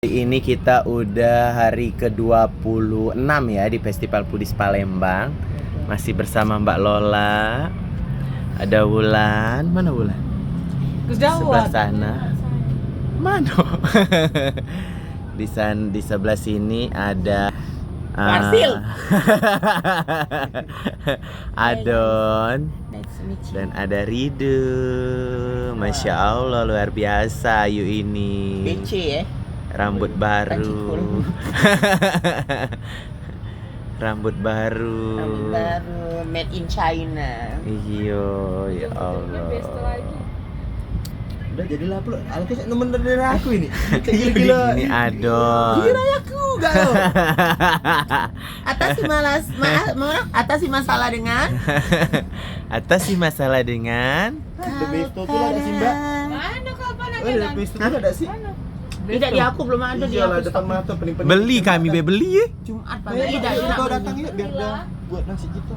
Hari ini kita udah hari ke-26 ya di Festival Foodies Palembang. Masih bersama Mbak Lola. Ada Wulan. Mana Wulan? Sebelah sana. Mana? Di sebelah sini ada Marsil. Adon. Dan ada Ridu. Masya Allah luar biasa Ayu ini. BC ya. Rambut baru. Rambut baru. Rambut baru made in China. Iya, ya Allah. Udah jadilah apa? Aku saya nemen dari aku ini. Gila-gila. Ini Adon. Gila aku gak lo. Atasi masalah dengan Atasi masalah dengan The Besto tuh ada sih Mbak. Mana kapan Oh, The Besto tuh ada sih. Tidak di aku belum ada di Iyalah aku. depan mata pening-pening. beli kami beli ya. Jumat Ayo, pagi tidak kau nak datang yuk biar dah buat nasi kita.